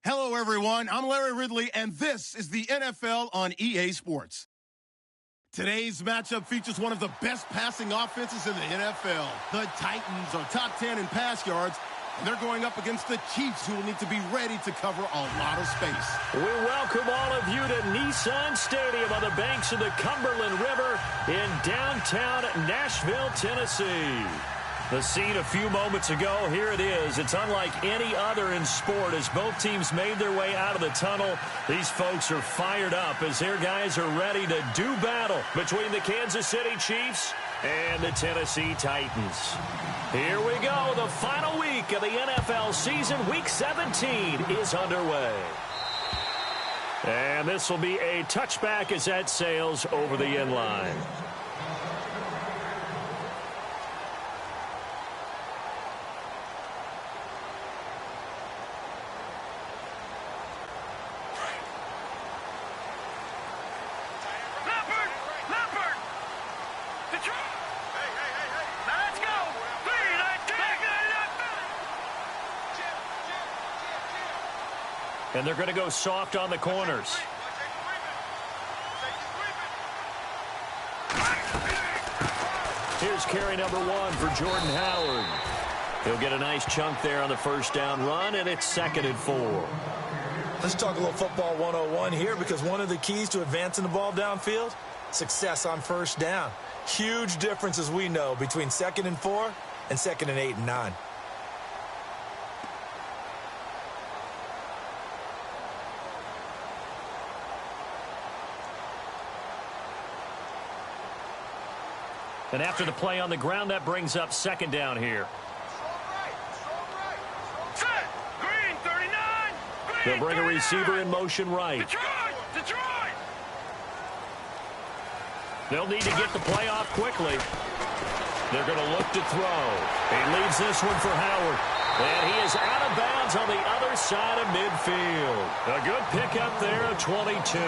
Hello, everyone. I'm Larry Ridley, and this is the NFL on EA Sports. Today's matchup features one of the best passing offenses in the NFL. The Titans are top 10 in pass yards, and they're going up against the Chiefs, who will need to be ready to cover a lot of space. We welcome all of you to Nissan Stadium on the banks of the Cumberland River in downtown Nashville, Tennessee. The scene a few moments ago, here it is. It's unlike any other in sport as both teams made their way out of the tunnel. These folks are fired up as their guys are ready to do battle between the Kansas City Chiefs and the Tennessee Titans. Here we go. The final week of the NFL season, Week 17, is underway. And this will be a touchback as that sails over the end line. And they're going to go soft on the corners. Here's carry number 1 for Jordan Howard. He'll get a nice chunk there on the first down run, and it's 2nd and 4. Let's talk a little football 101 here, because one of the keys to advancing the ball downfield, success on first down. Huge difference, as we know, between 2nd and 4 and 2nd and 8 and 9. And after the play on the ground, that brings up 2nd down here. Set. Green, 39. Green, They'll bring a 39. receiver in motion right. Detroit. They'll need to get the play off quickly. They're going to look to throw. He leaves this one for Howard. And he is out of bounds on the other side of midfield. A good pickup there, 22.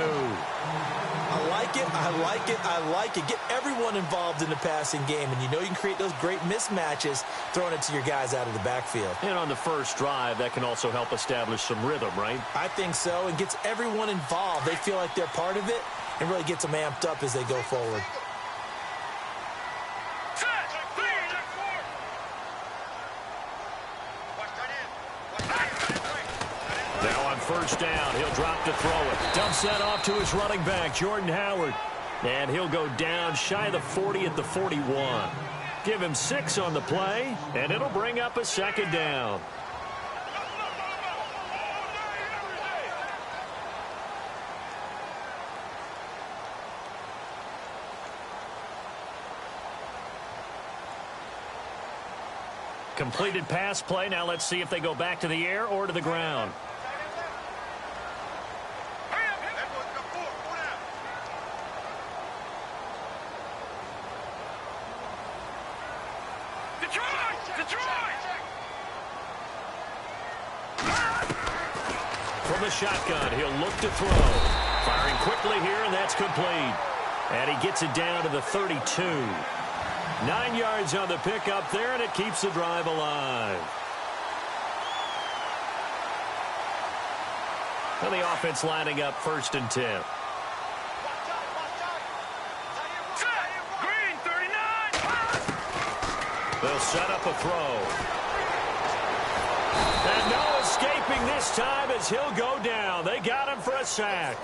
I like it, I like it, I like it. Get everyone involved in the passing game, and you know you can create those great mismatches throwing it to your guys out of the backfield. And on the first drive, that can also help establish some rhythm, right? I think so, and gets everyone involved. They feel like they're part of it, and really gets them amped up as they go forward. Now on first down, he'll drop to throw it. Dumps that off to his running back, Jordan Howard. And he'll go down shy of the 40 at the 41. Give him 6 on the play, and it'll bring up a 2nd down. Completed pass play. Now let's see if they go back to the air or to the ground. From the shotgun, he'll look to throw. Firing quickly here, and that's complete. And he gets it down to the 32. 9 yards on the pickup there, and it keeps the drive alive. And the offense lining up 1st and 10. Green, 39. They'll set up a throw. And no escaping this time as he'll go down. They got him for a sack.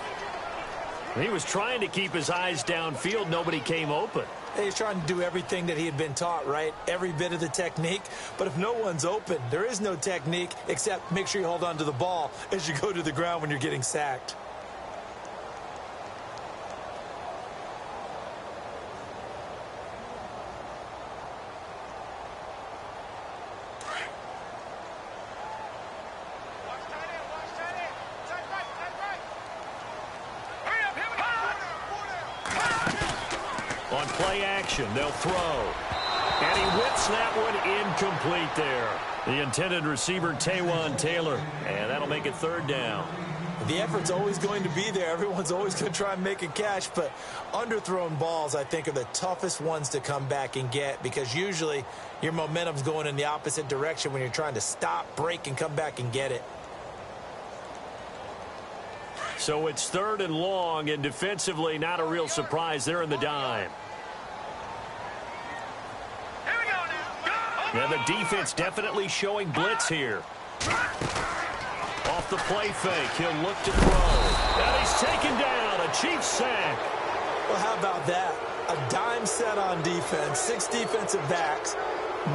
He was trying to keep his eyes downfield. Nobody came open. He's trying to do everything that he had been taught, right? Every bit of the technique. But if no one's open, there is no technique except make sure you hold on to the ball as you go to the ground when you're getting sacked. On play action, they'll throw. And he whips that one incomplete there. The intended receiver, Taywan Taylor. And that'll make it 3rd down. The effort's always going to be there. Everyone's always going to try and make a catch. But underthrown balls, I think, are the toughest ones to come back and get, because usually your momentum's going in the opposite direction when you're trying to stop, break, and come back and get it. So it's 3rd and long, and defensively not a real surprise. They're in the dime. Here we go now. Go. Yeah, the defense definitely showing blitz here. Off the play fake, he'll look to throw. And he's taken down, a Chiefs sack. Well, how about that? A dime set on defense, 6 defensive backs.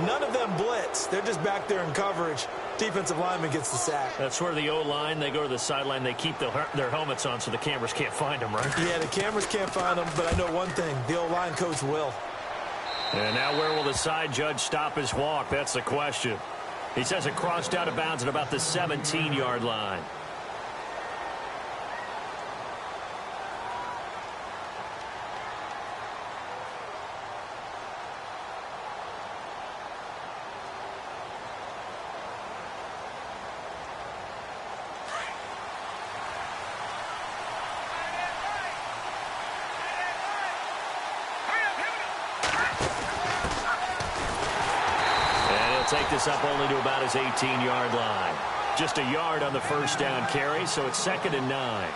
None of them blitz. They're just back there in coverage. Defensive lineman gets the sack. That's where the O-line, they go to the sideline, they keep their helmets on so the cameras can't find them, right? Yeah, the cameras can't find them, but I know one thing. The O-line coach will. And now where will the side judge stop his walk? That's the question. He says it crossed out of bounds at about the 17-yard line. Take this up only to about his 18-yard line. Just a yard on the first down carry, so it's 2nd and 9.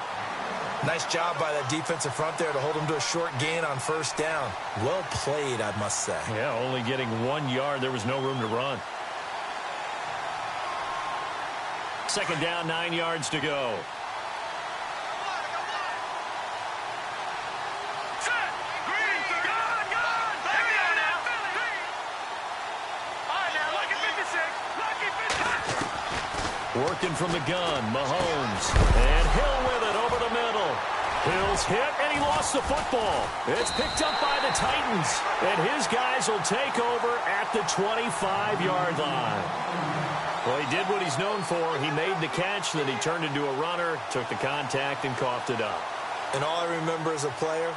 Nice job by that defensive front there to hold him to a short gain on first down. Well played, I must say. Yeah, only getting 1 yard. There was no room to run. 2nd down, 9 yards to go. Working from the gun, Mahomes. And Hill with it over the middle. Hill's hit, and he lost the football. It's picked up by the Titans. And his guys will take over at the 25-yard line. Well, he did what he's known for. He made the catch, then he turned into a runner, took the contact, and coughed it up. And all I remember as a player,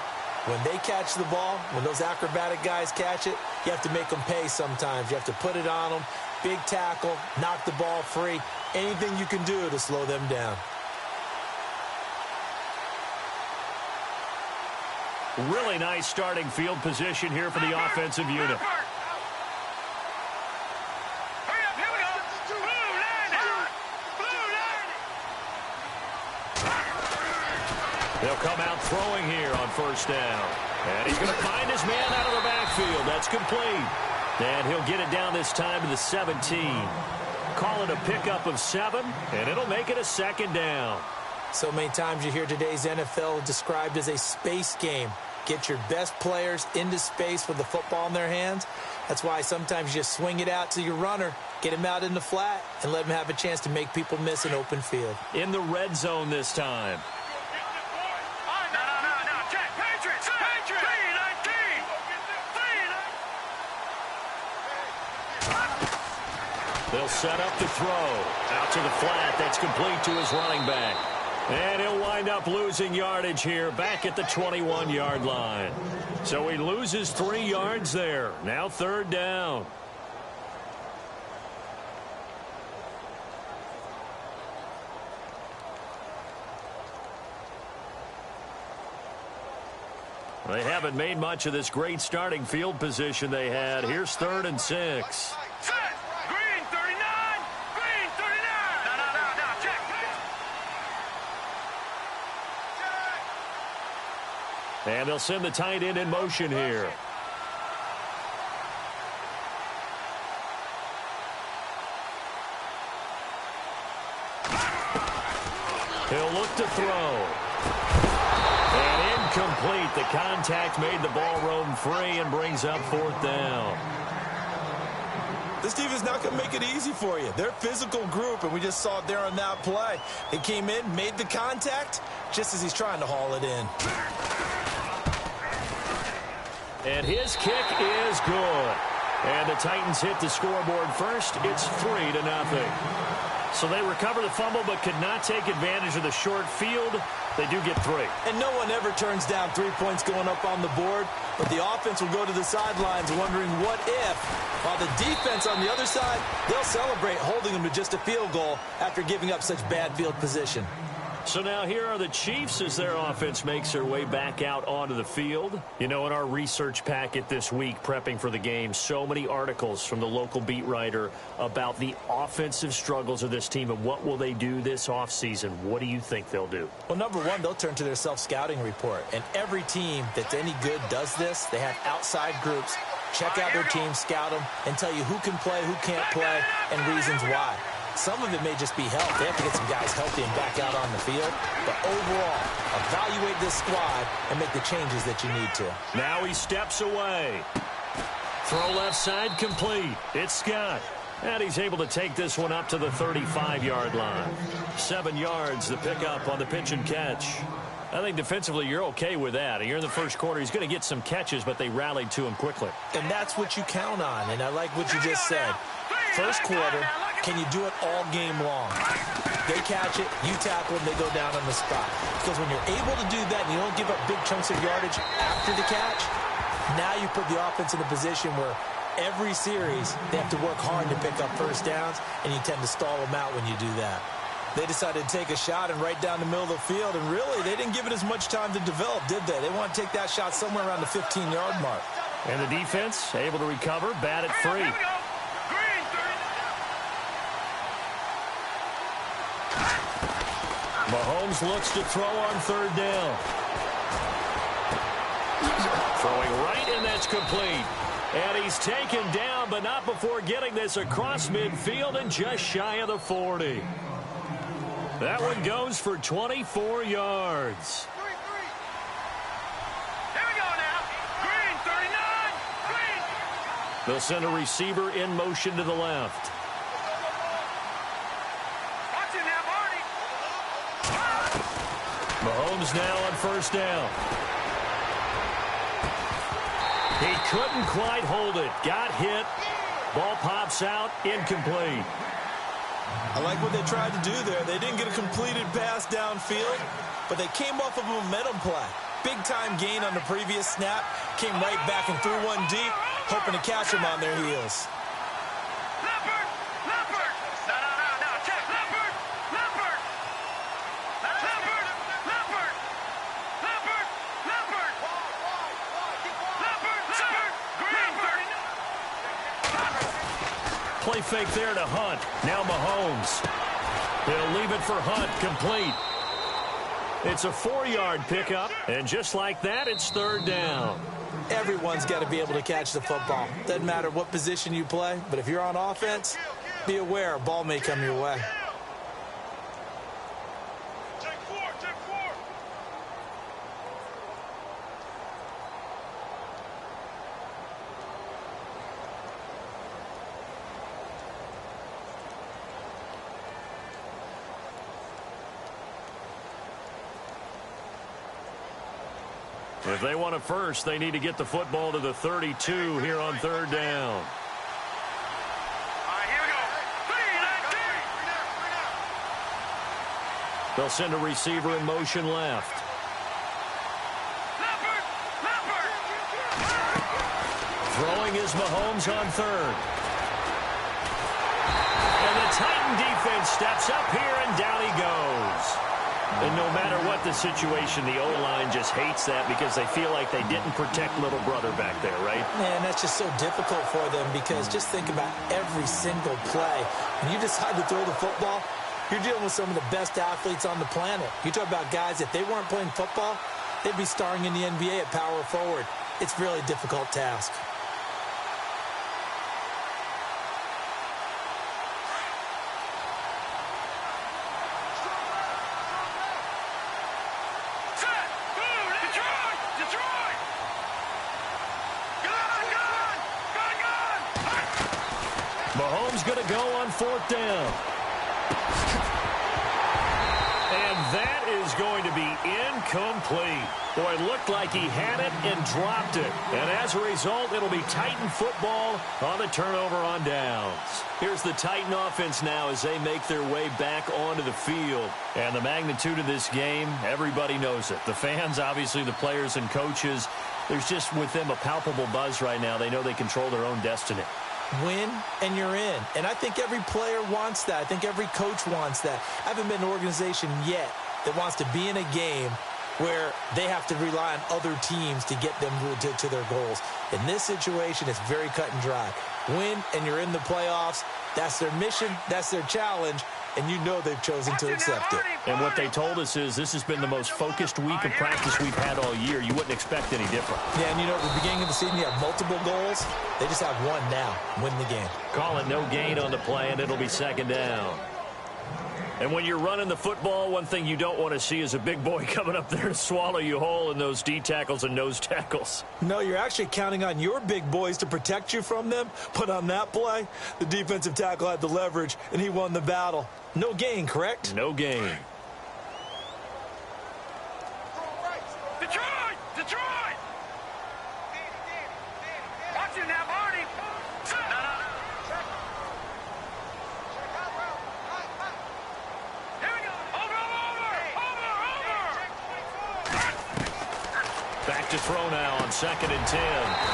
when they catch the ball, when those acrobatic guys catch it, you have to make them pay sometimes. You have to put it on them. Big tackle, knock the ball free. Anything you can do to slow them down. Really nice starting field position here for the offensive unit. They'll come out throwing here on first down. And he's going to find his man out of the backfield. That's complete. And he'll get it down this time to the 17. Call it a pickup of 7, and it'll make it a 2nd down. So many times you hear today's NFL described as a space game. Get your best players into space with the football in their hands. That's why sometimes you just swing it out to your runner, get him out in the flat, and let him have a chance to make people miss an open field. In the red zone this time. They'll set up the throw. Out to the flat. That's complete to his running back. And he'll wind up losing yardage here back at the 21-yard line. So he loses 3 yards there. Now 3rd down. They haven't made much of this great starting field position they had. Here's 3rd and 6. And they'll send the tight end in motion here. He'll look to throw. And incomplete. The contact made the ball roam free and brings up 4th down. This team is not going to make it easy for you. They're a physical group, and we just saw it there on that play. They came in, made the contact, just as he's trying to haul it in. And his kick is good. And the Titans hit the scoreboard first. It's 3-0. So they recover the fumble but could not take advantage of the short field. They do get 3. And no one ever turns down 3 points going up on the board. But the offense will go to the sidelines wondering what if. While the defense on the other side, they'll celebrate holding them to just a field goal after giving up such bad field position. So now here are the Chiefs as their offense makes their way back out onto the field. You know, in our research packet this week, prepping for the game, so many articles from the local beat writer about the offensive struggles of this team and what will they do this offseason. What do you think they'll do? Well, number one, they'll turn to their self-scouting report. And every team that's any good does this. They have outside groups. Check out their team, scout them, and tell you who can play, who can't play, and reasons why. Some of it may just be health. They have to get some guys healthy and back out on the field. But overall, evaluate this squad and make the changes that you need to. Now he steps away. Throw left side complete. It's Scott. And he's able to take this one up to the 35-yard line. 7 yards, the pickup on the pitch and catch. I think defensively you're okay with that. Here in the first quarter, he's going to get some catches, but they rallied to him quickly. And that's what you count on, and I like what you just said. First quarter, can you do it all game long? They catch it, you tackle them, they go down on the spot. Because when you're able to do that and you don't give up big chunks of yardage after the catch, now you put the offense in a position where every series they have to work hard to pick up first downs, and you tend to stall them out when you do that. They decided to take a shot and right down the middle of the field, and really, they didn't give it as much time to develop, did they? They want to take that shot somewhere around the 15-yard mark. And the defense able to recover, bat it free. Mahomes looks to throw on third down. Throwing right, and that's complete. And he's taken down, but not before getting this across midfield and just shy of the 40. That one goes for 24 yards. Here we go now. Green, 39. Green. They'll send a receiver in motion to the left. Watch it now, Marty. Mahomes now on first down. He couldn't quite hold it. Got hit. Ball pops out. Incomplete. I like what they tried to do there. They didn't get a completed pass downfield, but they came off of a momentum play. Big-time gain on the previous snap. Came right back and threw one deep, hoping to catch them on their heels. Leopard. Leopard. No. Check. Leopard. Leopard. Leopard. Leopard. Leopard. Leopard. Leopard. Leopard. Green, 39. Play fake there to Hunt. Now Mahomes. He'll leave it for Hunt. Complete. It's a 4-yard pickup, and just like that, it's third down. Everyone's got to be able to catch the football. Doesn't matter what position you play, but if you're on offense, be aware a ball may come your way. Take four. If they want it first, they need to get the football to the 32 here on third down. All right, here we go. They'll send a receiver in motion left. Leopard. Throwing is Mahomes on third. And the Titan defense steps up here, and down he goes. And no matter what the situation, the O-line just hates that because they feel like they didn't protect little brother back there, right? Man, that's just so difficult for them because just think about every single play. When you decide to throw the football, you're dealing with some of the best athletes on the planet. You talk about guys, if they weren't playing football, they'd be starring in the NBA at power forward. It's a really difficult task. Mahomes going to go on fourth down. And that is going to be incomplete. Boy, it looked like he had it and dropped it. And as a result, it'll be Titan football on the turnover on downs. Here's the Titan offense now as they make their way back onto the field. And the magnitude of this game, everybody knows it. The fans, obviously the players and coaches, there's just with them a palpable buzz right now. They know they control their own destiny. Win, and you're in. And I think every player wants that. I think every coach wants that. I haven't been in an organization yet that wants to be in a game where they have to rely on other teams to get them to their goals. In this situation, it's very cut and dry. Win, and you're in the playoffs. That's their mission. That's their challenge. And you know they've chosen to accept it. And what they told us is this has been the most focused week of practice we've had all year. You wouldn't expect any different. Yeah, and you know, at the beginning of the season, you have multiple goals. They just have one now, win the game. Call it no gain on the play, and it'll be second down. And when you're running the football, one thing you don't want to see is a big boy coming up there to swallow you whole in those D tackles and nose tackles. No, you're actually counting on your big boys to protect you from them. But on that play, the defensive tackle had the leverage, and he won the battle. No gain, correct? No gain. Detroit! Detroit! Watch it now, Marty! No. Here we go! Over! Back to throw now on 2nd and 10.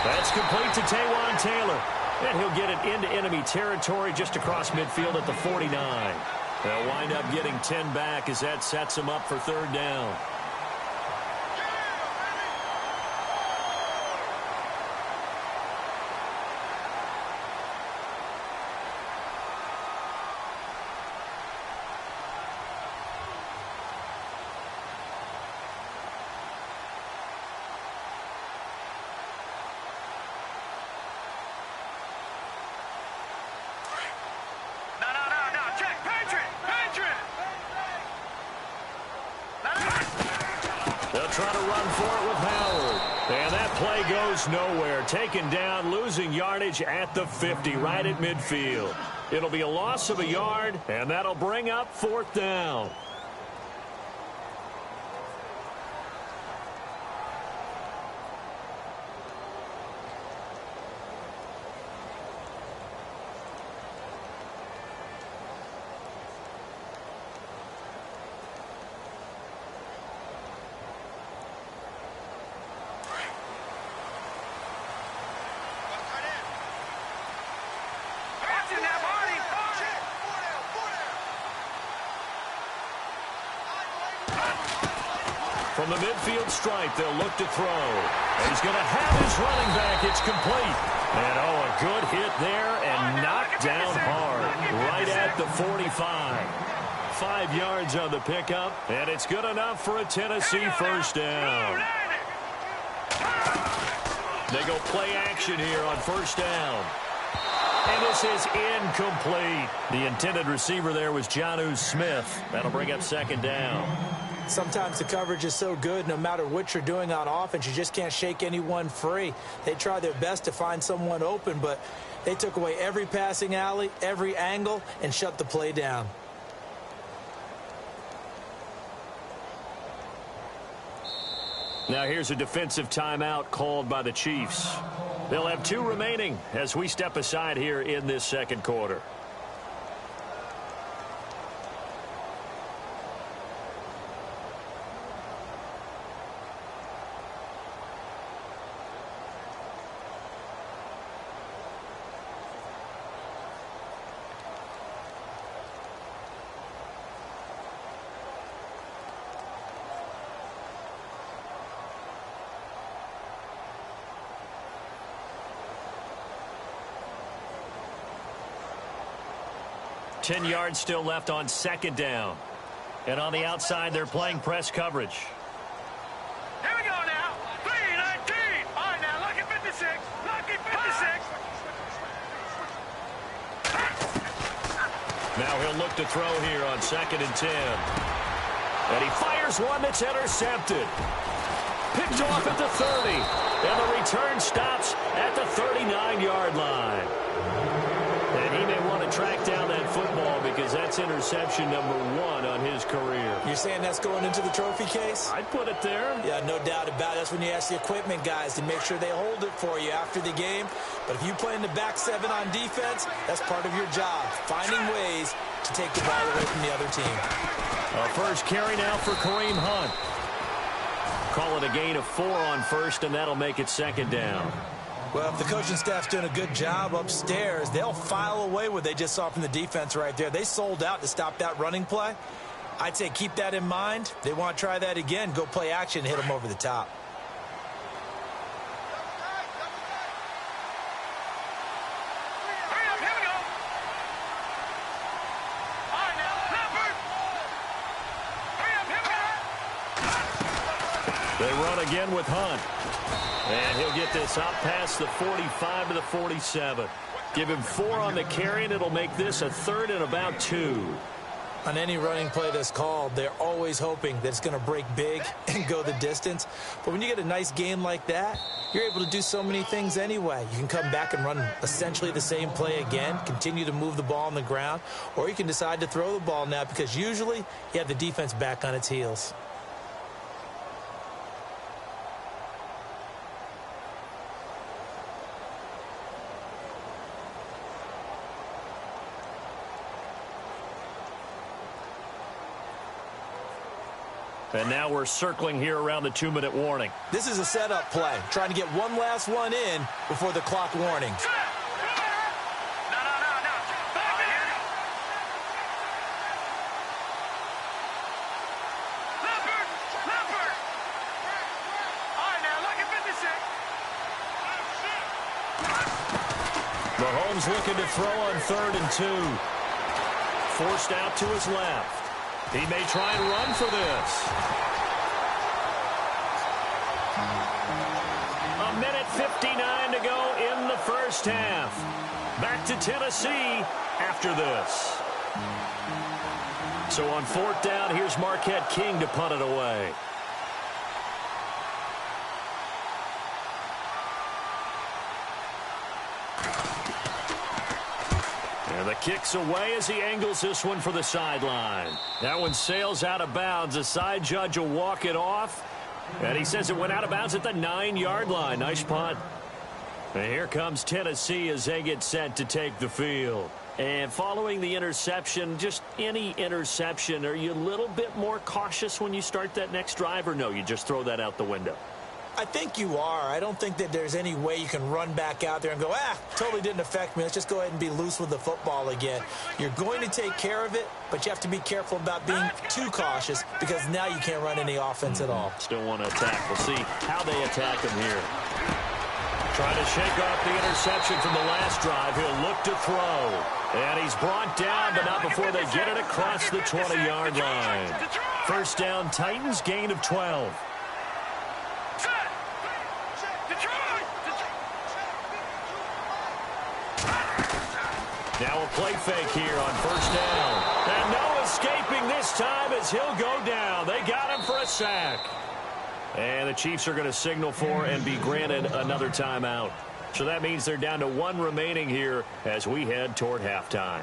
That's complete to Taywan Taylor. And he'll get it into enemy territory just across midfield at the 49. They'll wind up getting 10 back as that sets them up for 3rd down. Try to run for it with Howard. And that play goes nowhere. Taken down, losing yardage at the 50, right at midfield. It'll be a loss of a yard, and that'll bring up 4th down. From the midfield stripe, they'll look to throw. And he's going to have his running back. It's complete. And, oh, a good hit there and knocked down hard. Right at the 45. 5 yards on the pickup, and it's good enough for a Tennessee 1st down. They go play action here on 1st down. And this is incomplete. The intended receiver there was Jonnu Smith. That'll bring up 2nd down. Sometimes the coverage is so good, no matter what you're doing on offense, you just can't shake anyone free. They try their best to find someone open, but they took away every passing alley, every angle, and shut the play down. Now here's a defensive timeout called by the Chiefs. They'll have 2 remaining as we step aside here in this 2nd quarter. Ten yards still left on 2nd down. And on the outside, they're playing press coverage. Here we go now. 3-19. All right, now, lucky 56. Lucky 56. Now he'll look to throw here on 2nd and 10. And he fires one that's intercepted. Picked off at the 30. And the return stops at the 39-yard line. And he may want to track down that football because that's interception number 1 on his career. You're saying that's going into the trophy case? I'd put it there. Yeah, no doubt about it. That's when you ask the equipment guys to make sure they hold it for you after the game. But if you play in the back 7 on defense, that's part of your job, finding ways to take the ball away from the other team. First carry now for Kareem Hunt. Call it a gain of 4 on 1st, and that'll make it 2nd down. Well, if the coaching staff's doing a good job upstairs, they'll file away what they just saw from the defense right there. They sold out to stop that running play. I'd say keep that in mind. They want to try that again. Go play action, hit them over the top. They run again with Hunt. And he'll get this out past the 45 to the 47. Give him 4 on the carry, and it'll make this a 3rd and about 2. On any running play that's called, they're always hoping that it's going to break big and go the distance. But when you get a nice game like that, you're able to do so many things anyway. You can come back and run essentially the same play again, continue to move the ball on the ground, or you can decide to throw the ball now because usually you have the defense back on its heels. And now we're circling here around the 2-minute warning. This is a setup play, trying to get one last one in before the clock warning. Mahomes looking to throw on 3rd and 2. Forced out to his left. He may try and run for this. 1:59 to go in the first half. Back to Tennessee after this. So on 4th down, here's Marquette King to punt it away. And the kick's away as he angles this one for the sideline. That one sails out of bounds. The side judge will walk it off. And he says it went out of bounds at the 9-yard line. Nice punt. And here comes Tennessee as they get set to take the field. And following the interception, just any interception, are you a little bit more cautious when you start that next drive, or no, you just throw that out the window? I think you are. I don't think that there's any way you can run back out there and go, totally didn't affect me. Let's just go ahead and be loose with the football again. You're going to take care of it, but you have to be careful about being too cautious because now you can't run any offense at all. Still want to attack. We'll see how they attack him here. Trying to shake off the interception from the last drive. He'll look to throw. And he's brought down, but not before they get it across the 20-yard line. First down, Titans, gain of 12. Now a play fake here on first down. And no escaping this time as he'll go down. They got him for a sack. And the Chiefs are going to signal for and be granted another timeout. So that means they're down to 1 remaining here as we head toward halftime.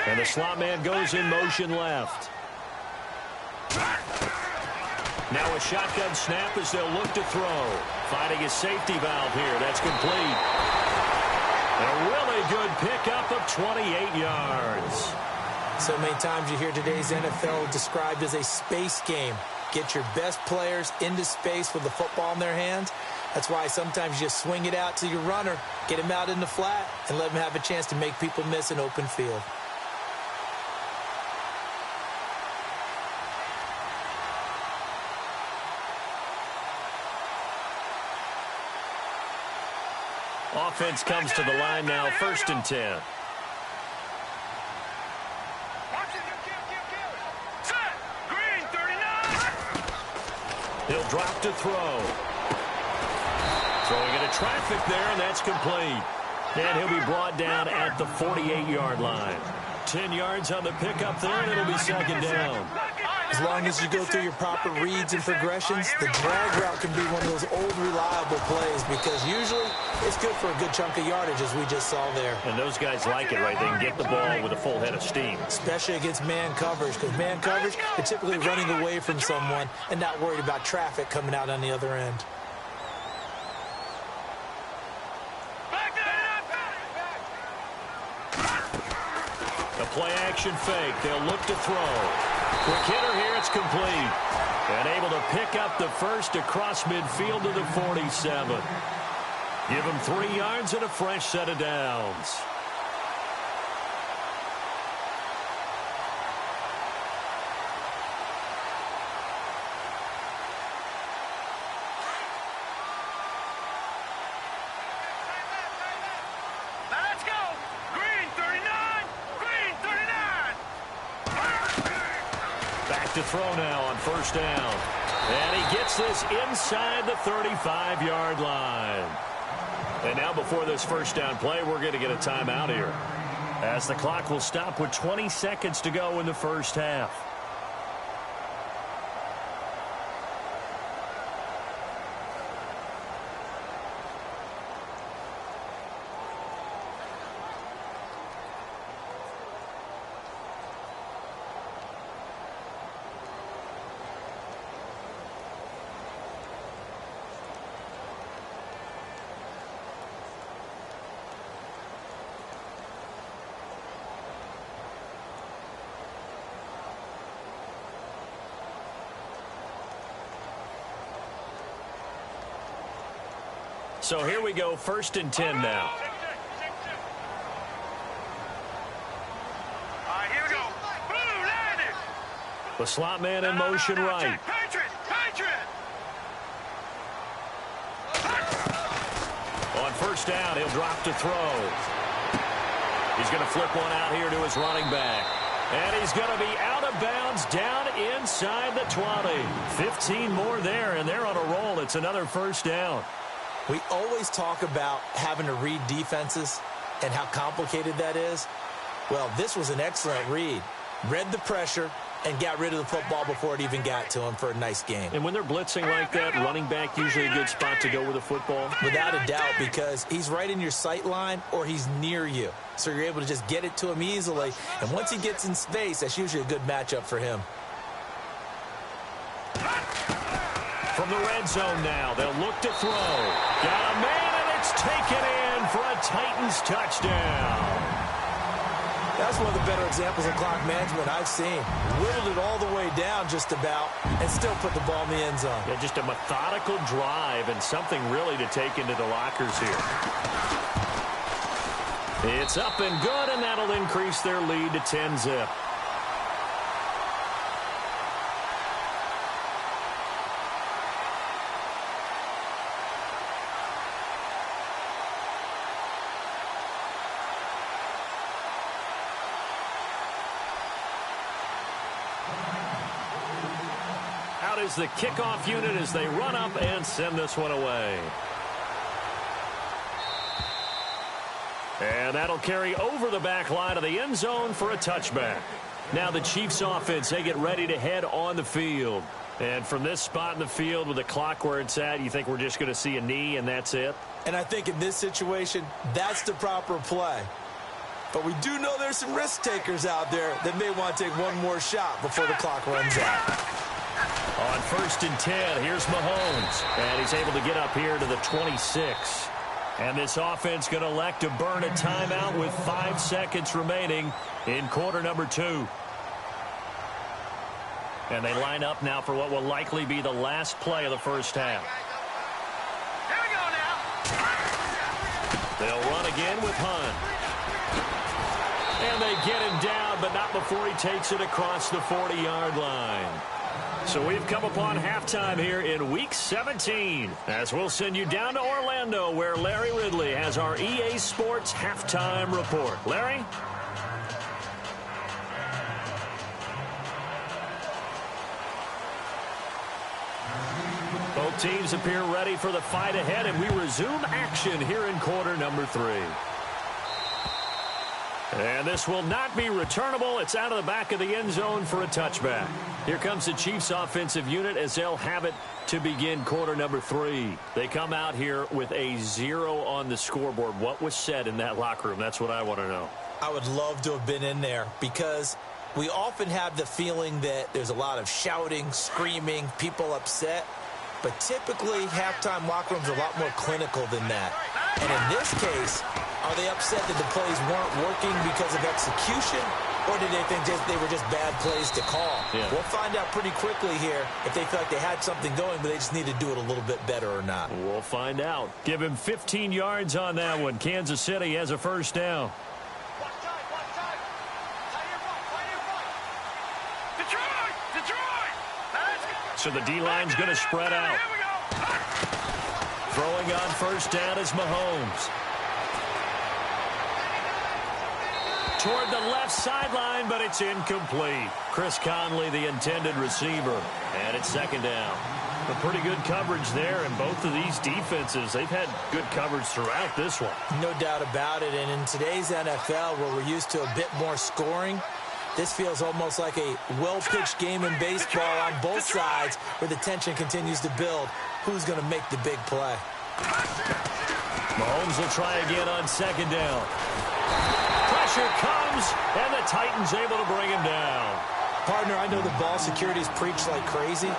And the slot man goes in motion left. Now a shotgun snap as they'll look to throw. Finding a safety valve here. That's complete. A really good pickup of 28 yards. So many times you hear today's NFL described as a space game. Get your best players into space with the football in their hands. That's why sometimes you just swing it out to your runner, get him out in the flat, and let him have a chance to make people miss an open field. Offense comes to the line now, 1st and 10. He'll drop to throw. Throwing into traffic there, and that's complete. And he'll be brought down at the 48-yard line. 10 yards on the pickup there, and it'll be 2nd down. As long as you go through your proper reads and progressions, the drag route can be one of those old reliable plays because usually it's good for a good chunk of yardage, as we just saw there. And those guys like it, right? They can get the ball with a full head of steam. Especially against man coverage, because man coverage, they're typically running away from someone and not worried about traffic coming out on the other end. A play-action fake. They'll look to throw. Quick hitter here. It's complete. And able to pick up the first across midfield to the 47. Give him 3 yards and a fresh set of downs. Let's go. Green 39. Green 39. Back to throw now on first down. And he gets this inside the 35-yard line. And now before this first down play, we're going to get a timeout here, as the clock will stop with 20 seconds to go in the first half. So here we go, 1st and 10 now. All right, here we go. Blue landed. The slot man in motion right. Patriot. Patriot. On first down, he'll drop to throw. He's going to flip one out here to his running back. And he's going to be out of bounds down inside the 20. 15 more there, and they're on a roll. It's another first down. We always talk about having to read defenses and how complicated that is. Well, this was an excellent read. Read the pressure and got rid of the football before it even got to him for a nice game. And when they're blitzing like that, running back usually a good spot to go with the football? Without a doubt, because he's right in your sight line or he's near you. So you're able to just get it to him easily. And once he gets in space, that's usually a good matchup for him. From the red zone now, they'll look to throw. Got a man, and it's taken in for a Titans touchdown. That's one of the better examples of clock management I've seen. Whittled it all the way down just about and still put the ball in the end zone. Yeah, just a methodical drive and something really to take into the lockers here. It's up and good, and that'll increase their lead to 10-zip. Out is the kickoff unit as they run up and send this one away. And that'll carry over the back line of the end zone for a touchback. Now the Chiefs offense, they get ready to head on the field. And from this spot in the field with the clock where it's at, you think we're just going to see a knee and that's it? And I think in this situation, that's the proper play. But we do know there's some risk takers out there that may want to take one more shot before the clock runs out. On 1st and 10, here's Mahomes. And he's able to get up here to the 26. And this offense going to elect to burn a timeout with 5 seconds remaining in quarter number 2. And they line up now for what will likely be the last play of the first half. Here we go now. They'll run again with Hunt. And they get him down, but not before he takes it across the 40-yard line. So we've come upon halftime here in Week 17, as we'll send you down to Orlando, where Larry Ridley has our EA Sports halftime report. Larry? Both teams appear ready for the fight ahead, and we resume action here in quarter number 3. And this will not be returnable. It's out of the back of the end zone for a touchback. Here comes the Chiefs offensive unit as they'll have it to begin quarter number 3. They come out here with a 0 on the scoreboard. What was said in that locker room? That's what I want to know. I would love to have been in there because we often have the feeling that there's a lot of shouting, screaming, people upset. But typically, halftime locker rooms are a lot more clinical than that. And in this case, are they upset that the plays weren't working because of execution? Or did they think they were just bad plays to call? Yeah. We'll find out pretty quickly here if they feel like they had something going, but they just need to do it a little bit better or not. We'll find out. Give him 15 yards on that one. Kansas City has a first down. So the D-line's going to spread out. Throwing on first down is Mahomes. Toward the left sideline, but it's incomplete. Chris Conley, the intended receiver. And it's second down. A pretty good coverage there, and both of these defenses, they've had good coverage throughout this one. No doubt about it, and in today's NFL, where we're used to a bit more scoring, this feels almost like a well-pitched game in baseball on both sides where the tension continues to build. Who's going to make the big play? Mahomes will try again on second down. Pressure comes, and the Titans able to bring him down. Partner, I know the ball security is preached like crazy,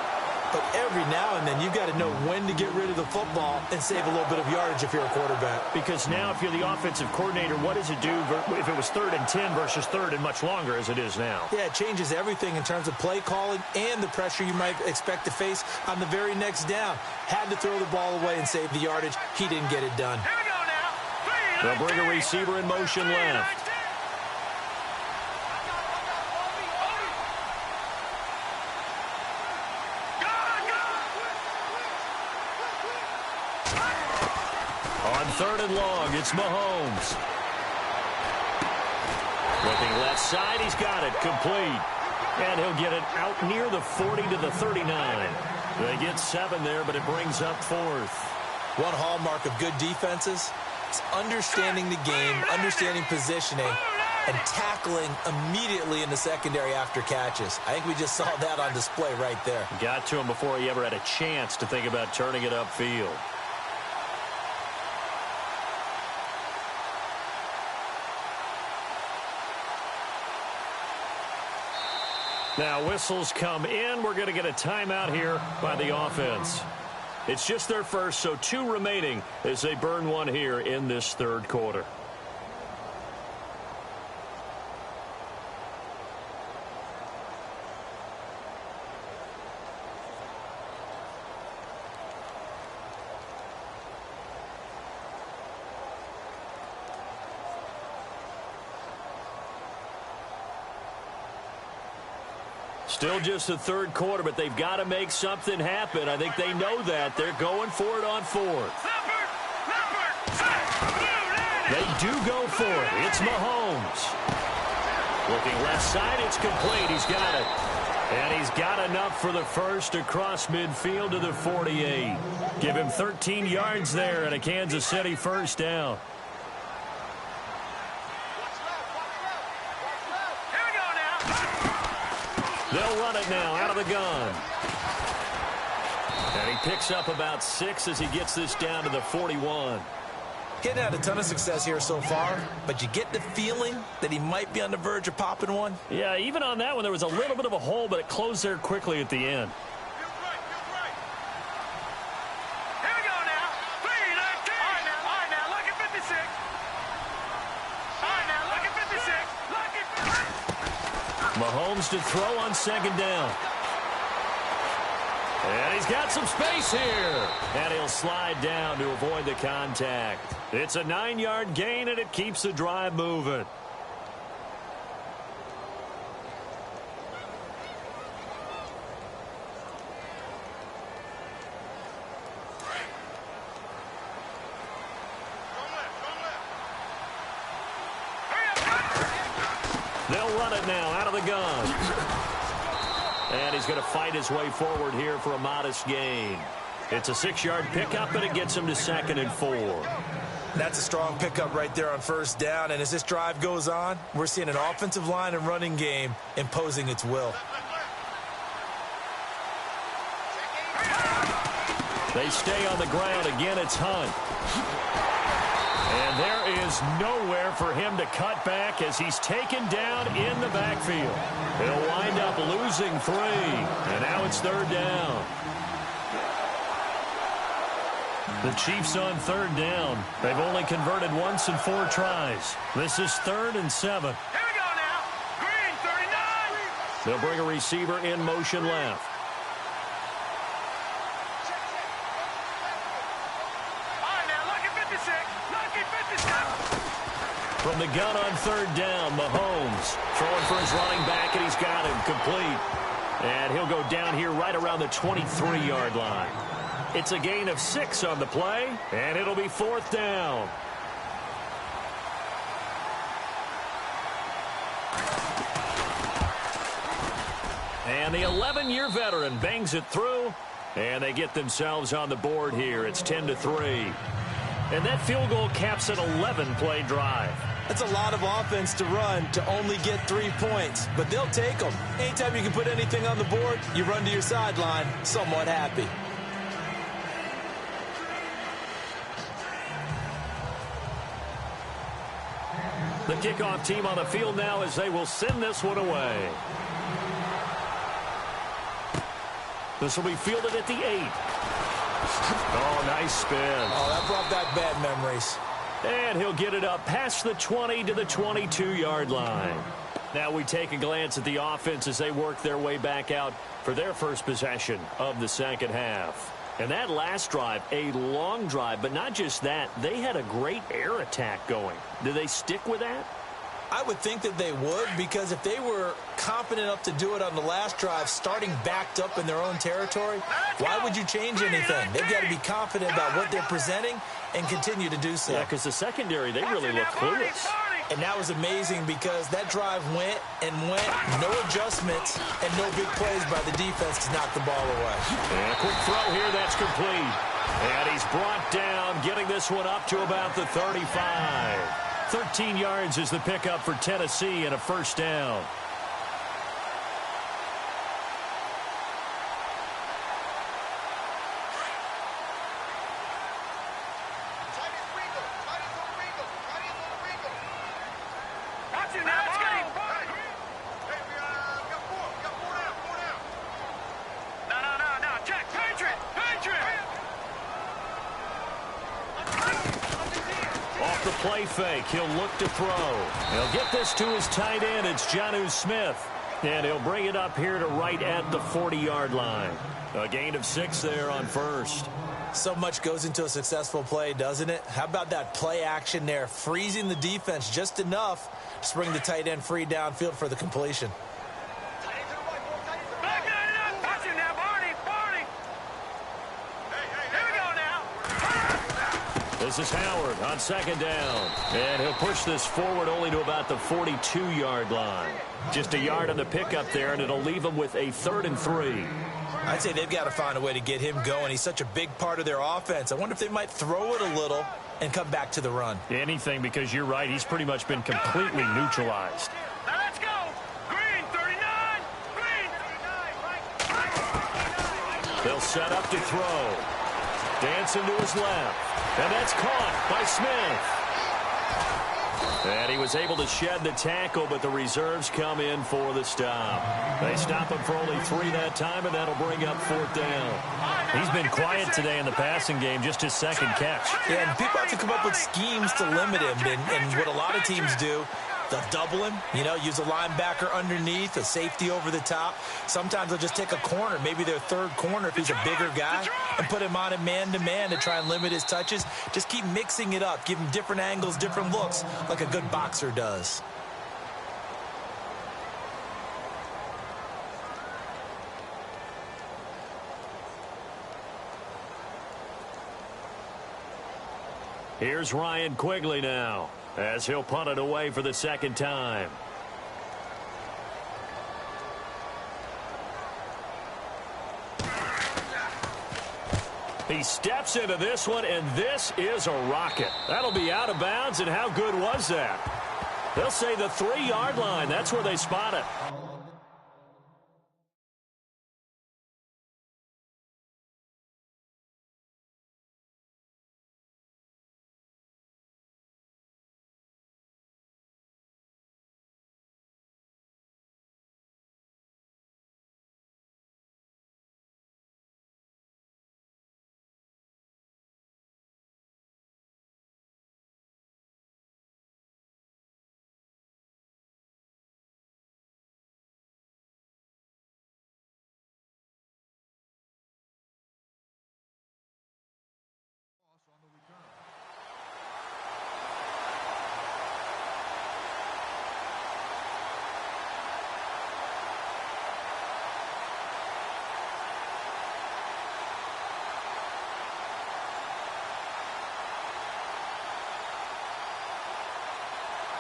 but every now and then you've got to know when to get rid of the football and save a little bit of yardage if you're a quarterback. Because now if you're the offensive coordinator, what does it do if it was 3rd and 10 versus 3rd and much longer as it is now? Yeah, it changes everything in terms of play calling and the pressure you might expect to face on the very next down. Had to throw the ball away and save the yardage. He didn't get it done. Here we go now. They'll bring a receiver in motion left. On 3rd and long, it's Mahomes. Looking left side, he's got it, complete. And he'll get it out near the 40 to the 39. They get 7 there, but it brings up 4th. One hallmark of good defenses is understanding the game, understanding positioning, and tackling immediately in the secondary after catches. I think we just saw that on display right there. Got to him before he ever had a chance to think about turning it upfield. Now whistles come in. We're going to get a timeout here by the offense. It's just their first, so 2 remaining as they burn one here in this 3rd quarter. Still just the 3rd quarter, but they've got to make something happen. I think they know that. They're going for it on 4th. They do go for it. It's Mahomes. Looking left side, it's complete. He's got it. And he's got enough for the first across midfield to the 48. Give him 13 yards there and a Kansas City first down. They'll run it now out of the gun. And he picks up about 6 as he gets this down to the 41. Getting had a ton of success here so far, but you get the feeling that he might be on the verge of popping one. Yeah, even on that one, there was a little bit of a hole, but it closed there quickly at the end. Here we go now. 3-19. All right, now, look at 56. All right, now, look at 56. Look at 56. Mahomes to throw on second down. And he's got some space here. And he'll slide down to avoid the contact. It's a 9-yard gain, and it keeps the drive moving. They'll run it now out of the gun. And he's going to fight his way forward here for a modest gain. It's a 6-yard pickup, and it gets him to 2nd and 4. That's a strong pickup right there on first down. And as this drive goes on, we're seeing an offensive line and running game imposing its will. They stay on the ground. Again, it's Hunt. And there is nowhere for him to cut back as he's taken down in the backfield. He'll wind up losing 3. And now it's 3rd down. The Chiefs on 3rd down. They've only converted once in 4 tries. This is 3rd and 7. Here we go now. Green They'll bring a receiver in motion left. All right, now, lucky 56. Lucky 56. From the gun on third down, Mahomes throwing for his running back, and he's got him complete. And he'll go down here right around the 23-yard line. It's a gain of 6 on the play, and it'll be 4th down. And the 11-year veteran bangs it through, and they get themselves on the board here. It's 10-3. And that field goal caps an 11-play drive. That's a lot of offense to run to only get 3 points, but they'll take them. Anytime you can put anything on the board, you run to your sideline somewhat happy. The kickoff team on the field now as they will send this one away. This will be fielded at the 8. Oh, nice spin. Oh, that brought back bad memories. And he'll get it up past the 20 to the 22-yard line. Now we take a glance at the offense as they work their way back out for their first possession of the second half. And that last drive, a long drive, but not just that. They had a great air attack going. Do they stick with that? I would think that they would, because if they were confident enough to do it on the last drive, starting backed up in their own territory, why would you change anything? They've got to be confident about what they're presenting and continue to do so. Yeah, because the secondary, they really look clueless. And that was amazing because that drive went and went, no adjustments, and no big plays by the defense to knock the ball away. And a quick throw here, that's complete. And he's brought down, getting this one up to about the 35. 13 yards is the pickup for Tennessee and a first down. Play fake. He'll look to throw. He'll get this to his tight end. It's Jonnu Smith. And he'll bring it up here to right at the 40-yard line. A gain of 6 there on first. So much goes into a successful play, doesn't it? How about that play action there? Freezing the defense just enough to bring the tight end free downfield for the completion. This is Howard on second down. And he'll push this forward only to about the 42-yard line. Just a yard on the pickup there, and it'll leave him with a 3rd and 3. I'd say they've got to find a way to get him going. He's such a big part of their offense. I wonder if they might throw it a little and come back to the run. Anything, because you're right. He's pretty much been completely neutralized. Now let's go. Green, 39. Green, 39. They'll set up to throw. Dancing to his left. And that's caught by Smith. And he was able to shed the tackle, but the reserves come in for the stop. They stop him for only 3 that time, and that'll bring up 4th down. He's been quiet today in the passing game, just his second catch. Yeah, and people have to come up with schemes to limit him, and what a lot of teams do, they'll double him, use a linebacker underneath, a safety over the top. Sometimes they'll just take a corner, maybe their third corner if he's a bigger guy, and put him on a man-to-man to try and limit his touches. Just keep mixing it up, give him different angles, different looks, like a good boxer does. Here's Ryan Quigley now, as he'll punt it away for the second time. He steps into this one, and this is a rocket. That'll be out of bounds, and how good was that? They'll say the 3-yard line. That's where they spot it.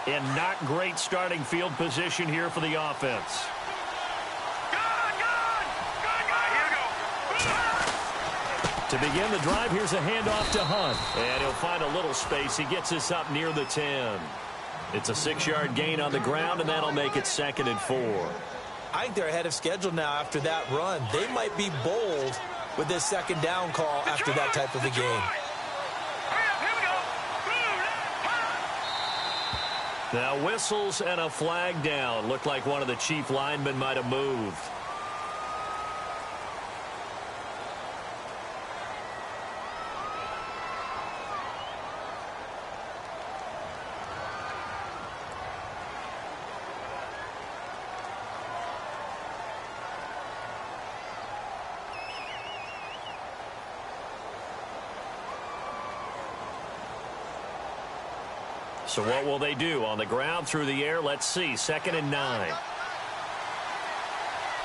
and not great starting field position here for the offense. To begin the drive, here's a handoff to Hunt. And he'll find a little space. He gets us up near the 10. It's a 6-yard gain on the ground, and that'll make it 2nd and 4. I think they're ahead of schedule now after that run. They might be bold with this 2nd down call after that type of a game. Now whistles and a flag down. Looked like one of the chief linemen might have moved. So what will they do? On the ground, through the air, let's see. 2nd and 9.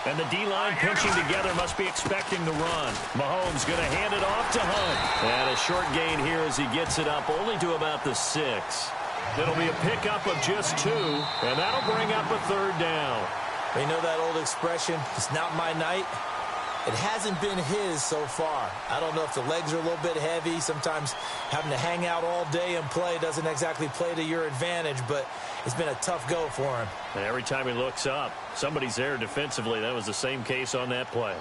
And the D-line pinching together, must be expecting the run. Mahomes going to hand it off to Hunt. And a short gain here as he gets it up only to about the 6. It'll be a pickup of just 2, and that'll bring up a 3rd down. You know that old expression, it's not my night? It hasn't been his so far. I don't know if the legs are a little bit heavy. Sometimes having to hang out all day and play doesn't exactly play to your advantage, but it's been a tough go for him. And every time he looks up, somebody's there defensively. That was the same case on that play.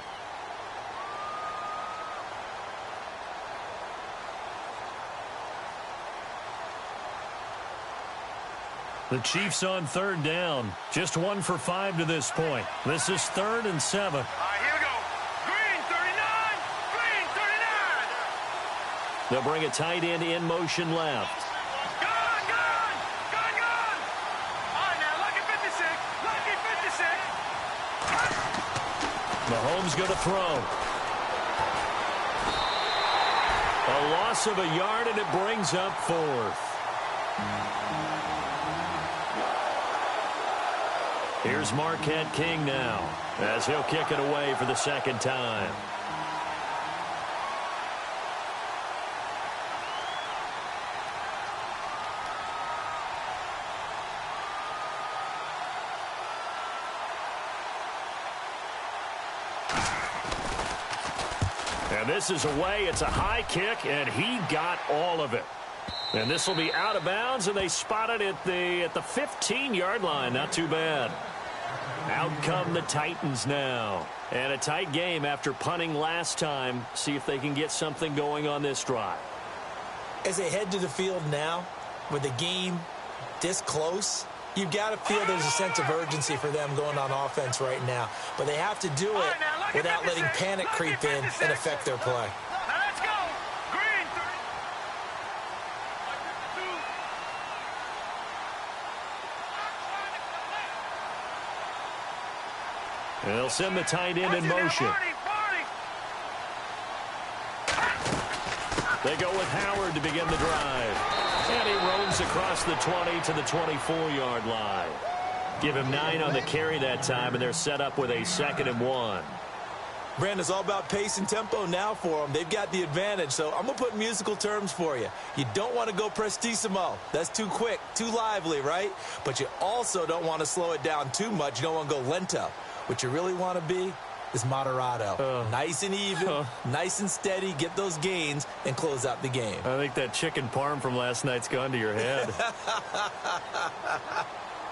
The Chiefs on 3rd down. Just 1 for 5 to this point. This is 3rd and 7. They'll bring a tight end in motion left. Gun! All right, now, lucky 56. Mahomes going to throw. A loss of a yard, and it brings up 4th. Here's Marquette King now, as he'll kick it away for the 2nd time. And this is away. It's a high kick, and he got all of it. And this will be out of bounds, and they spot it at the 15-yard line. Not too bad. Out come the Titans now. And a tight game after punting last time. See if they can get something going on this drive. As they head to the field now, with the game this close, you've got to feel there's a sense of urgency for them going on offense right now. But they have to do it without letting panic creep in and affect their play. Now let's go. Green. And they'll send the tight end in motion. They go with Howard to begin the drive. And he roams across the 20 to the 24-yard line. Give him 9 on the carry that time, and they're set up with a 2nd and 1. Brandon, it's all about pace and tempo now for them. They've got the advantage, so I'm going to put musical terms for you. You don't want to go prestissimo. That's too quick, too lively, right? But you also don't want to slow it down too much. You don't want to go lento. What you really want to be is moderato. Nice and even, nice and steady, get those gains, and close out the game. I think that chicken parm from last night's gone to your head.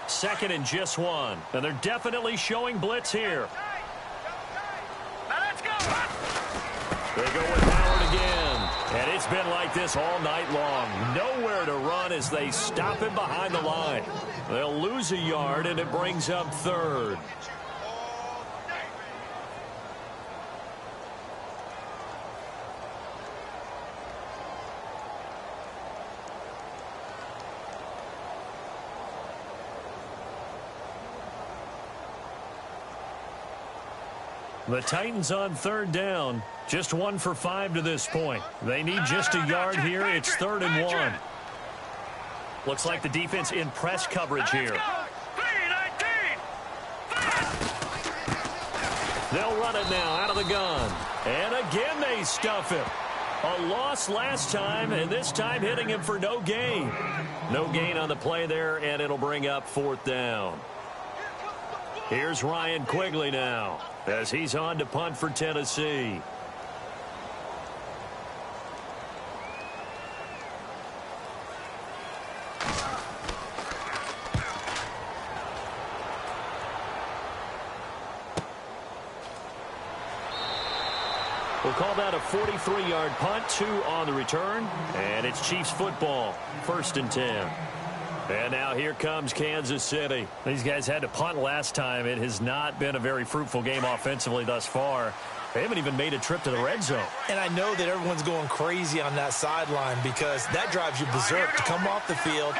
2nd and just 1. And they're definitely showing blitz here. They go with Howard again. And it's been like this all night long. Nowhere to run as they stop him behind the line. They'll lose a yard, and it brings up 3rd. The Titans on 3rd down. Just 1 for 5 to this point. They need just a yard here. It's 3rd and 1. Looks like the defense in press coverage here. They'll run it now out of the gun. And again they stuff him. A loss last time, and this time hitting him for no gain. No gain on the play there, and it'll bring up 4th down. Here's Ryan Quigley now as he's on to punt for Tennessee. We'll call that a 43-yard punt, 2 on the return, and it's Chiefs football, 1st and 10. And now here comes Kansas City. These guys had to punt last time. It has not been a very fruitful game offensively thus far. They haven't even made a trip to the red zone. And I know that everyone's going crazy on that sideline because that drives you berserk to come off the field,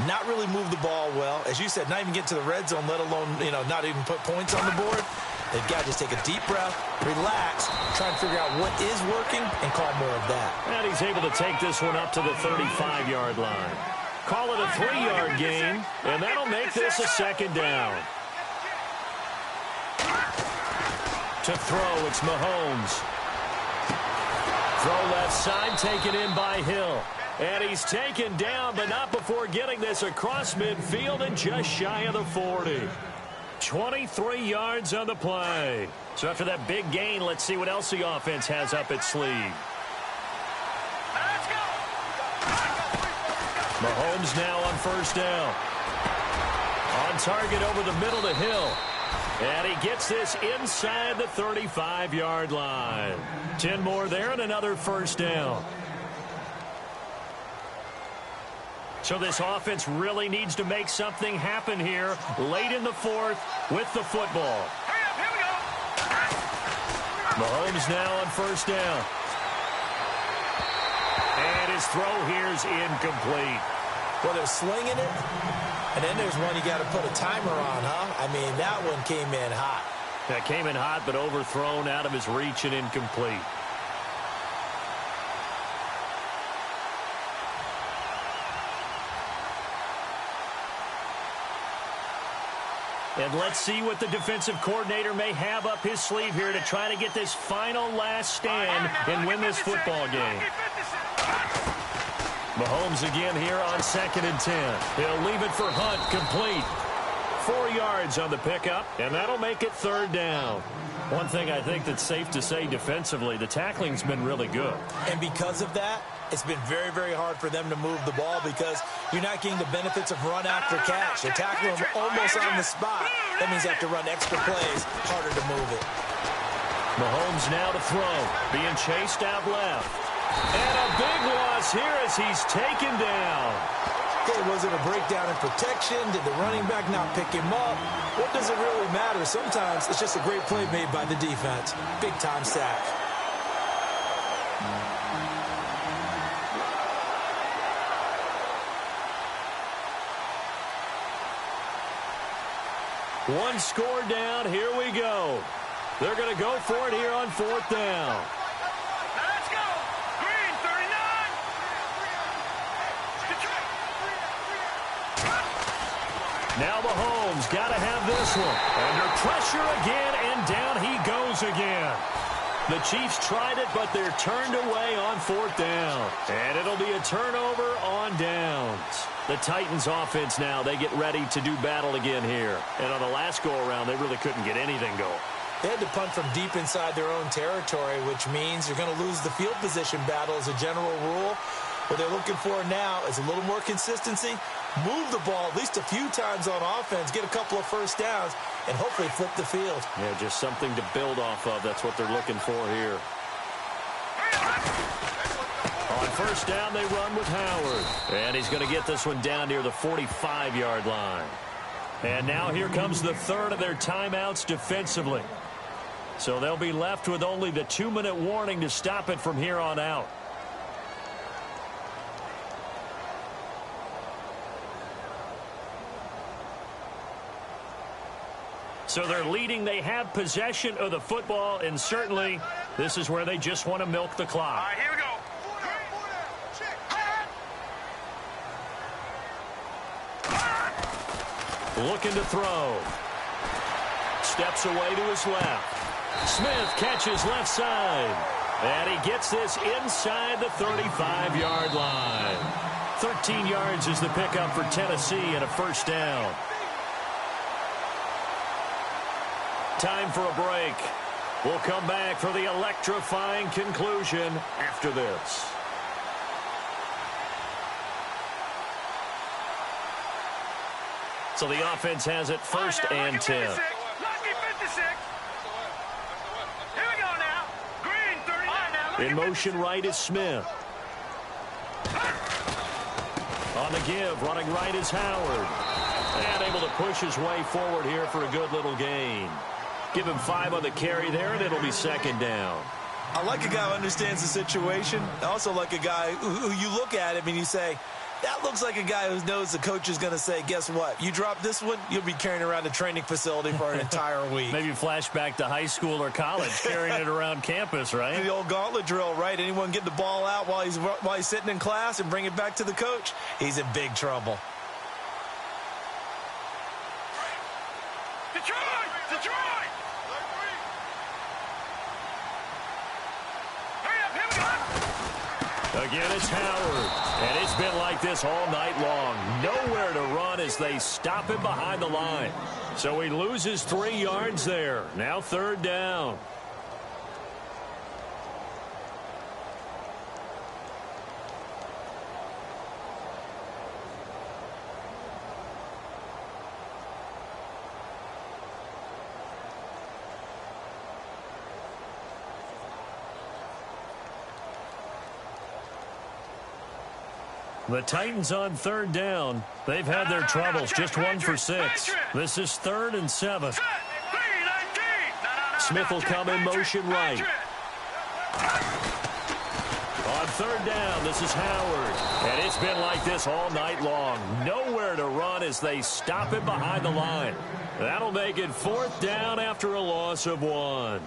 not really move the ball well. As you said, not even get to the red zone, let alone, not even put points on the board. They've got to just take a deep breath, relax, try and figure out what is working, and call more of that. And he's able to take this one up to the 35-yard line. Call it a 3-yard gain, and that'll make this a 2nd down. To throw, it's Mahomes. Throw left side, taken in by Hill. And he's taken down, but not before getting this across midfield and just shy of the 40. 23 yards on the play. So after that big gain, let's see what else the offense has up its sleeve. Let's go. Mahomes now on 1st down. On target over the middle to Hill. And he gets this inside the 35-yard line. 10 more there and another 1st down. So this offense really needs to make something happen here late in the 4th with the football. Hurry up, here we go. Mahomes now on 1st down. And his throw here's incomplete. Well, they're slinging it, and then there's one you got to put a timer on, huh? I mean, that one came in hot. That came in hot, but overthrown out of his reach and incomplete. And let's see what the defensive coordinator may have up his sleeve here to try to get this final last stand and win this football game. Mahomes again here on 2nd and 10. He'll leave it for Hunt, complete. 4 yards on the pickup, and that'll make it 3rd down. One thing I think that's safe to say defensively, the tackling's been really good. And because of that, it's been very, very hard for them to move the ball because you're not getting the benefits of run after catch. They tackle them almost on the spot. That means they have to run extra plays, harder to move it. Mahomes now to throw, being chased out left. And a big loss here as he's taken down. Okay, was it a breakdown in protection? Did the running back not pick him up? What does it really matter? Sometimes it's just a great play made by the defense. Big-time sack. One score down. Here we go. They're going to go for it here on 4th down. Let's go. Green, 39. Now Mahomes got to have this one. Under pressure again, and down he goes again. The Chiefs tried it, but they're turned away on 4th down. And it'll be a turnover on downs. The Titans offense now, they get ready to do battle again here. And on the last go-around, they really couldn't get anything going. They had to punt from deep inside their own territory, which means you're going to lose the field position battle as a general rule. What they're looking for now is a little more consistency, move the ball at least a few times on offense, get a couple of 1st downs, and hopefully flip the field. Yeah, just something to build off of. That's what they're looking for here. On 1st down, they run with Howard. And he's going to get this one down near the 45-yard line. And now here comes the 3rd of their timeouts defensively. So they'll be left with only the 2-minute warning to stop it from here on out. So they're leading. They have possession of the football, and certainly this is where they just want to milk the clock. All right, here we go. Looking to throw. Steps away to his left. Smith catches left side. And he gets this inside the 35-yard line. 13 yards is the pickup for Tennessee and a first down. Time for a break. We'll come back for the electrifying conclusion after this. So the offense has it first and 10. Lucky 56. Here we go now. Green 30. In motion right is Smith. On the give, running right is Howard. And able to push his way forward here for a good little gain. Give him 5 on the carry there, and it'll be second down. I like a guy who understands the situation. I also like a guy who you look at him and you say, that looks like a guy who knows the coach is going to say, guess what? You drop this one, you'll be carrying around a training facility for an entire week. Maybe flashback to high school or college, carrying it around campus, right? The old gauntlet drill, right? Anyone get the ball out while he's sitting in class and bring it back to the coach? He's in big trouble. Detroit! Again, it's Howard. And it's been like this all night long. Nowhere to run as they stop him behind the line. So he loses 3 yards there. Now third down. The Titans on third down. They've had their troubles. Just 1 for 6. This is 3rd and 7. Smith will come in motion right. On third down, this is Howard. And it's been like this all night long. Nowhere to run as they stop him behind the line. That'll make it 4th down after a loss of 1.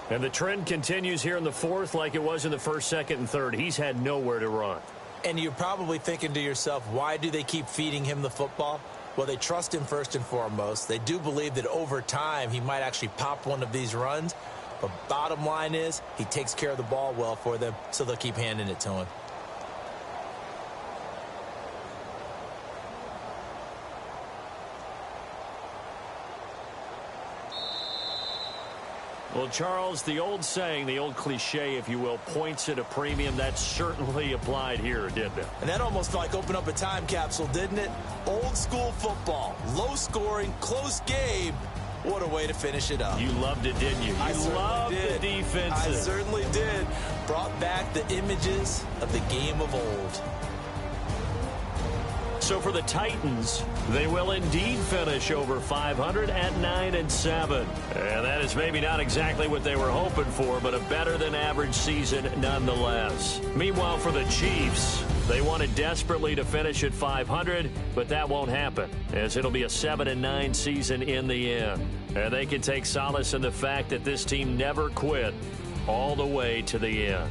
And the trend continues here in the 4th like it was in the 1st, 2nd, and 3rd. He's had nowhere to run. And you're probably thinking to yourself, why do they keep feeding him the football? Well, they trust him first and foremost. They do believe that over time he might actually pop one of these runs. But bottom line is he takes care of the ball well for them, so they'll keep handing it to him. Well, Charles, the old saying, the old cliche, if you will, points at a premium. That certainly applied here, didn't it? And that almost like opened up a time capsule, didn't it? Old school football, low scoring, close game. What a way to finish it up. You loved it, didn't you? You loved the defenses. I certainly did. Brought back the images of the game of old. So for the Titans, they will indeed finish over 500 at 9-7. And that is maybe not exactly what they were hoping for, but a better than average season nonetheless. Meanwhile, for the Chiefs, they wanted desperately to finish at 500, but that won't happen, as it'll be a 7-9 season in the end. And they can take solace in the fact that this team never quit all the way to the end.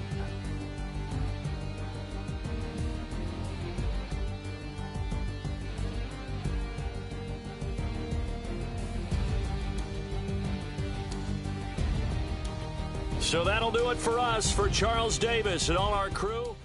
So that'll do it for us. For Charles Davis and all our crew.